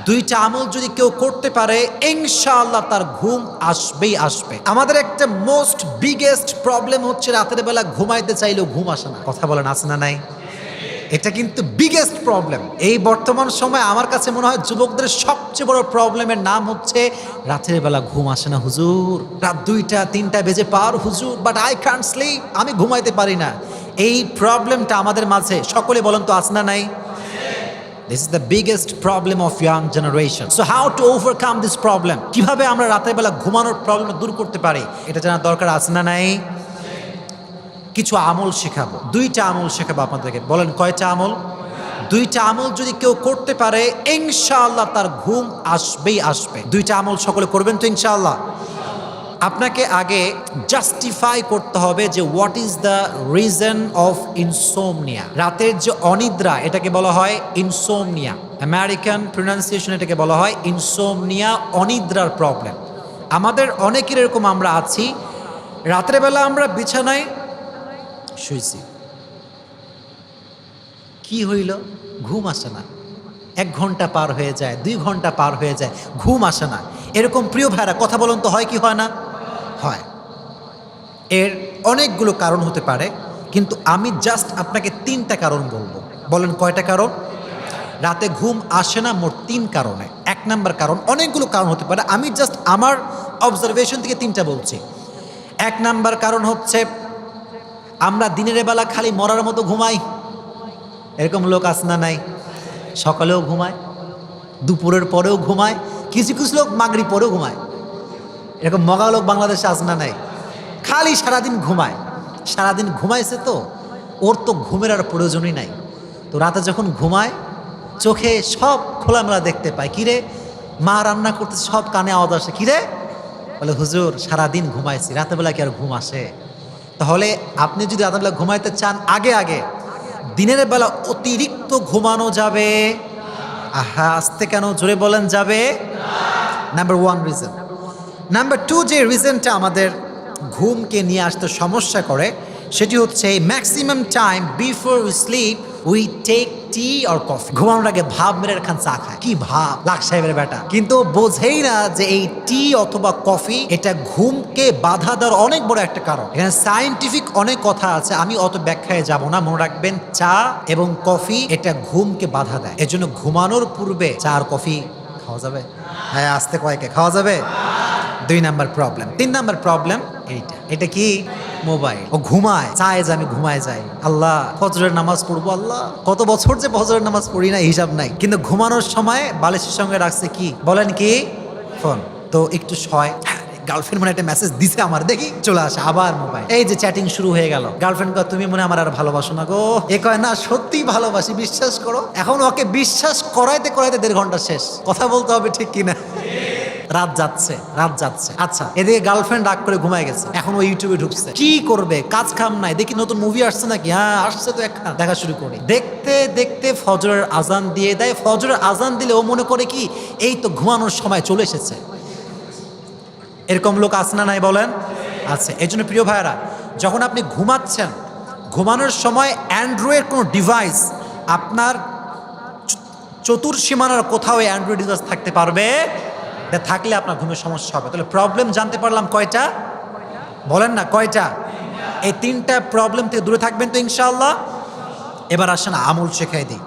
দুইটা আমল যদি কেউ করতে পারে ইনশাআল্লাহ তার ঘুম আসবেই আসবে। আমাদের একটা মোস্ট বিগেস্ট প্রবলেম হচ্ছে রাতের বেলা ঘুমাইতে চাইলেও ঘুম আসে না। কথা বলেন, আছে না নাই? এটা কিন্তু বিগেস্ট প্রবলেম। এই বর্তমান সময় আমার কাছে মনে হয় যুবকদের সবচেয়ে বড় প্রবলেমের নাম হচ্ছে রাতের বেলা ঘুম আসে না হুজুর। রাত 2টা 3টা বেজে পার হুজুর, বাট আই ক্যান্ট স্লিপ, আমি ঘুমাইতে পারি না। এই প্রবলেমটা আমাদের মাঝে সকলে বলেন তো, আছে না নাই? This is the biggest problem of young generation. So how to overcome this problem? কিভাবে আমরা রাতের বেলা ঘুমানোর প্রবলেম দূর করতে পারি, এটা জানার দরকার আছে না নাই? কিছু আমল শেখাবো, 2টা আমল শেখাবো আপনাদেরকে। বলেন কয়টা আমল? 2টা আমল যদি কেউ করতে পারে ইনশাআল্লাহ তার ঘুম আসবেই আসবে। 2টা আমল সকলে করবেন তো ইনশাআল্লাহ? আপনাকে আগে জাস্টিফাই করতে হবে যে what is the reason of insomnia. রাতের যে অনিদ্রা এটাকে বলা হয় ইনসোমনিয়া। আমেরিকান প্রনাউন্সিয়েশন এটাকে বলা হয় ইনসোমনিয়া, অনিদ্রার প্রবলেম। আমাদের অনেকের এরকম আমরা আছি, রাতের বেলা আমরা বিছানায় শুয়েছি, কি হইল? ঘুম আসে না। 1 ঘন্টা পার হয়ে যায়, 2 ঘন্টা পার হয়ে যায়, ঘুম আসে না। এরকম প্রিয় ভাইরা কথা বলুন তো, হয় কি হয় না? হয়। এর অনেকগুলো কারণ হতে পারে, কিন্তু আমি জাস্ট আপনাকে 3টা কারণ বলবো। বলেন কয়টা কারণ? রাতে ঘুম আসে না মোট 3 কারণে। 1 নাম্বার কারণ, অনেকগুলো কারণ হতে পারে, আমি জাস্ট আমার অবজারভেশন থেকে 3টা বলছি। 1 নাম্বার কারণ হচ্ছে আমরা দিনের বেলা খালি মরার মতো ঘুমাই। এরকম লোক আছে না নাই? সকালেও ঘুমায়, দুপুরের পরেও ঘুমায়, কিছু কিছু লোক মাগরিব পরেও ঘুমায়। এরকম মগা লোক বাংলাদেশে আছে না নাই? খালি সারাদিন ঘুমায়। সারাদিন ঘুমাইছে তো ওর তো ঘুমের আর প্রয়োজনই নাই। তো রাতে যখন ঘুমায় চোখে সব খোলামেলা দেখতে পায়। কিরে, মা রান্না করতে সব কানে আওয়াজ আসে। কিরে, বলে হুজুর সারাদিন ঘুমাইছি, রাতেবেলা কি আর ঘুম আসে? তাহলে আপনি যদি রাতেবেলা ঘুমাইতে চান, আগে আগে দিনের বেলা অতিরিক্ত ঘুমানো যাবে। আহা, আসতে কেন, জোরে বলেন, যাবে। Number 1 reason. নাম্বার 2 যে রিজনটা আমাদের ঘুমকে নিয়ে আসতে সমস্যা করে, সেটি হচ্ছে maximum time before we sleep we take tea or coffee. ঘুমানোর আগে ভাব মেরে খান, চা খায়। কি ভাব, লাখ সাহেবের বেটা। কিন্তু বোঝেই না যে এই টি অথবা কফি এটা ঘুমকে বাধা দেওয়ার অনেক বড় একটা কারণ। এখানে সায়েন্টিফিক অনেক কথা আছে, আমি অত ব্যাখ্যায় যাব না। মনে রাখবেন, চা এবং কফি এটা ঘুমকে বাধা দেয়। এজন্য ঘুমানোর পূর্বে চা আর কফি খাওয়া যাবে? হ্যাঁ, আস্তে কয়েকে খাওয়া যাবে। 2 নাম্বার প্রবলেম। 3 নাম্বার প্রবলেম এইটা। এটা কি? মোবাইল। ও ঘুমায়, চায় যে আমি ঘুমায় যাই, আল্লাহ ফজরের নামাজ পড়বো। আল্লাহ, কত বছর যে ফজরের নামাজ পড়ি না, হিসাব নাই। কিন্তু ঘুমানোর সময় বালিশের সঙ্গে রাখছে কি? বলেন কি? ফোন। তো একটু শয়, গার্লফ্রেন্ড মনে একটা মেসেজ দিছে আমার, দেখি চলে আসে আবার মোবাইল। এই যে চ্যাটিং শুরু হয়ে গেল। গার্লফ্রেন্ড কয় তুমি মনে আমার আর ভালোবাসো না গো। এ কয় না, সত্যি ভালোবাসি, বিশ্বাস করো। এখন ওকে বিশ্বাস করাইতে করাইতে 1.5 ঘন্টা শেষ। কথা বলতে হবে ঠিক কিনা? রাত যাচ্ছে, রাত যাচ্ছে। আচ্ছা, এদিকে গার্লফ্রেন্ড রাগ করে ঘুমায় গেছে, এখন ও ইউটিউবে ঢুকছে। কি করবে, কাজ কাম নাই, দেখি নতুন মুভি আসছে নাকি। হ্যাঁ আসছে তো, একটা দেখা শুরু করি। দেখতে দেখতে ফজরের আজান দিয়ে দেয়। ফজরের আজান দিলে ও মনে করে কি এই তো ঘুমানোর সময় চলে এসেছে। এরকম লোক আছে না নাই বলেন? আছে। এই জন্য প্রিয় ভাইয়েরা, যখন আপনি ঘুমাচ্ছেন, ঘুমানোর সময় অ্যান্ড্রয়েড কোনো ডিভাইস আপনার চতুর্সীমানার কোথাও অ্যান্ড্রয়েড ডিভাইস থাকতে পারবে, থাকলে আপনার ঘুমের সমস্যা হবে। তাহলে প্রবলেম জানতে পারলাম কয়টা? বলেন না কয়টা? এই 3টা প্রবলেম থেকে দূরে থাকবেন তো ইনশাআল্লাহ। এবার আসেন আমল শেখাই দিই।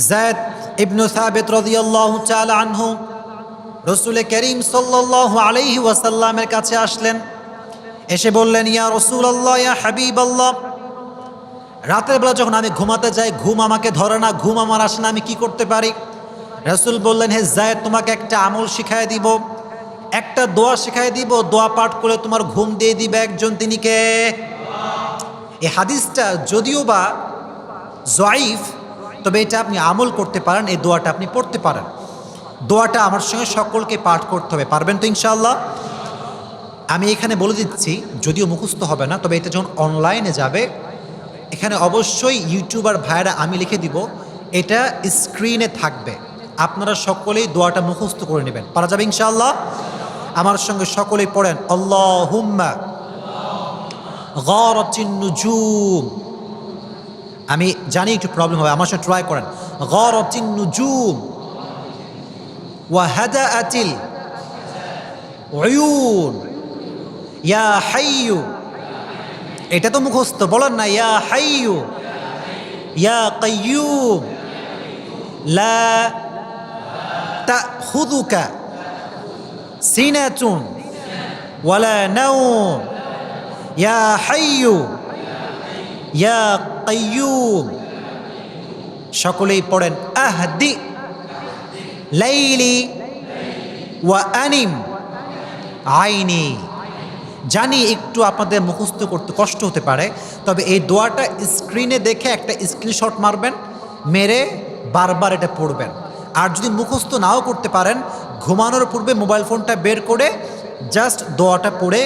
যায়েদ ইবনে সাবিত রাদিয়াল্লাহু তাআলা আনহু রাসূল করিম সাল্লাল্লাহু আলাইহি ওয়াসাল্লামের কাছে আসলেন। এসে বললেন, ইয়া রাসূলুল্লাহ, ইয়া হাবিবাল্লাহ, রাতের বেলা যখন আমি ঘুমাতে যাই ঘুম আমাকে ধরে না, ঘুম আমার আসে না, আমি কি করতে পারি? রাসূল বললেন, হে যায়েদ, তোমাকে একটা আমল শিখাই দিব, একটা দোয়া শিখাই দিব। দোয়া পাঠ করে তোমার ঘুম দিয়ে দিবে একজন, তিনি কে? এই হাদিসটা যদিও বা জয়ীফ, তবে এটা আপনি আমল করতে পারেন, এই দোয়াটা আপনি পড়তে পারেন। দোয়াটা আমার সঙ্গে সকলকে পাঠ করতে হবে, পারবেন তো ইনশাআল্লাহ? আমি এখানে বলে দিচ্ছি, যদিও মুখস্থ হবে না, তবে এটা যখন অনলাইনে যাবে, এখানে অবশ্যই ইউটিউবার ভাইরা আমি লিখে দিব, এটা স্ক্রিনে থাকবে। আপনারা সকলেই দোয়াটা মুখস্থ করে নেবেন, পারা যাবে ইনশাআল্লাহ? আমার সঙ্গে সকলেই পড়েন, আল্লাহুম্মা গারাতিন নুজুম। আমি জানি একটু প্রবলেম হবে, আমার সঙ্গে ট্রাই করেন। গারাতিন নুজুম ওয়াহাদাআতিল উয়ুন, ইয়া হাইয়ু, এটা তো মুখস্থ, বলেন না ইয়া হাইয়ু ইয়া কাইয়্যুম লা তাখুযুকা সিনাতুন ওয়ালা নাওম ইয়া হাইয়ু ইয়া কাইয়্যুম। সকলেই পড়েন আহদি লাইলি ওয়া আনিম আইনি। জানি একটু আপনাদের মুখস্থ করতে কষ্ট হতে পারে, তবে এই দোয়াটা স্ক্রিনে দেখে একটা স্ক্রিনশট মারবেন, মেরে বারবার এটা পড়বেন। আর যদি মুখস্থ নাও করতে পারেন, ঘুমানোর পূর্বে মোবাইল ফোনটা বের করে জাস্ট দোয়াটা পড়ে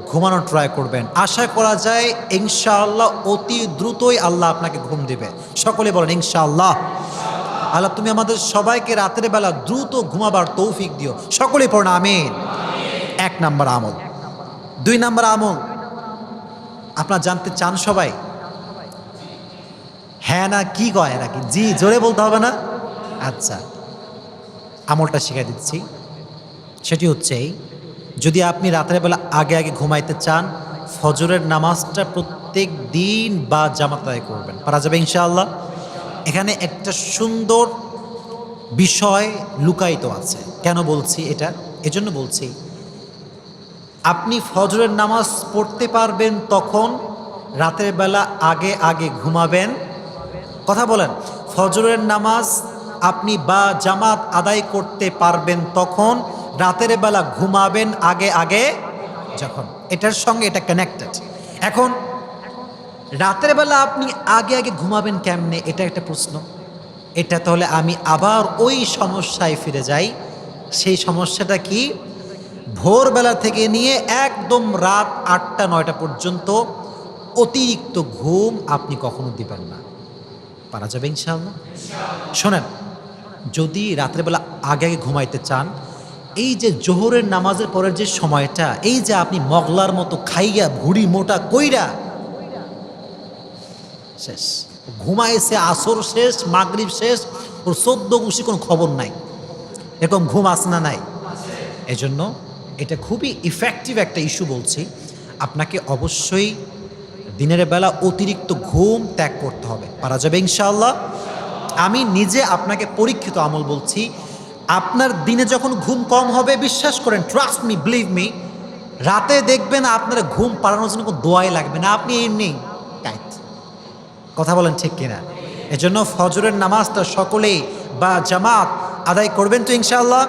ঘুমানোর ট্রাই করবেন। আশা করা যায় ইনশাআল্লাহ অতি দ্রুতই আল্লাহ আপনাকে ঘুম দেবে। সকলে বলেন ইনশাআল্লাহ। আল্লাহ তুমি আমাদের সবাইকে রাতের বেলা দ্রুত ঘুমাবার তৌফিক দিও। সকলেই পড়েন আমিন। 1 নাম্বার আমল। 2 নাম্বার আমল আপনারা জানতে চান সবাই? হ্যাঁ না কি কয় নাকি? জি, জোরে বলতে হবে না? আচ্ছা, আমলটা শিখিয়ে দিচ্ছি। সেটি হচ্ছে যদি আপনি রাতের বেলা আগে আগে ঘুমাইতে চান, ফজরের নামাজটা প্রত্যেক দিন বা জামাত আদায় করবেন। পারা যাবে ইনশাআল্লাহ। এখানে একটা সুন্দর বিষয় লুকায়িত আছে। কেন বলছি এটা? এজন্য বলছি, আপনি ফজরের নামাজ পড়তে পারবেন তখন রাতের বেলা আগে আগে ঘুমাবেন। কথা বলেন, ফজরের নামাজ আপনি বা জামাত আদায় করতে পারবেন তখন রাতের বেলা ঘুমাবেন আগে আগে যখন। এটার সঙ্গে এটা কানেক্টেড। এখন রাতের বেলা আপনি আগে আগে ঘুমাবেন কেমনে, এটা একটা প্রশ্ন। এটা তাহলে আমি আবার ওই সমস্যায় ফিরে যাই। সেই সমস্যাটা কি? ভোরবেলা থেকে নিয়ে একদম রাত 8টা-9টা পর্যন্ত অতিরিক্ত ঘুম আপনি কখনো দিবেন না। পারা যাবে ইনশাআল্লাহ। শোনেন, যদি রাতের বেলা আগে আগে ঘুমাইতে চান, এই যে জোহরের নামাজের পরের যে সময়টা, এই যে আপনি মগলার মতো খাইয়া ভুড়ি মোটা কইরা শেষ, ঘুমাইছে, আসর শেষ, মাগরিব শেষ, ওর 14 গুষি কোনো খবর নাই, এরকম ঘুম আসে না? নাই। এজন্য এটা খুবই ইফেক্টিভ একটা ইস্যু বলছি। আপনাকে অবশ্যই দিনের বেলা অতিরিক্ত ঘুম ত্যাগ করতে হবে। পারা যাবে ইনশাআল্লাহ। আমি নিজে আপনাকে পরীক্ষিত আমল বলছি। আপনার দিনে যখন ঘুম কম হবে, বিশ্বাস করেন, ট্রাস্ট মি, বিলিভ মি, রাতে দেখবেন আপনার ঘুম পাড়ানোর জন্য কোনো দোয়াই লাগবে না। আপনি এমনি টাইট। কথা বলেন ঠিক কিনা? এজন্য ফজরের নামাজটা সকলেই বা জামাত আদায় করবেন তো ইনশাআল্লাহ।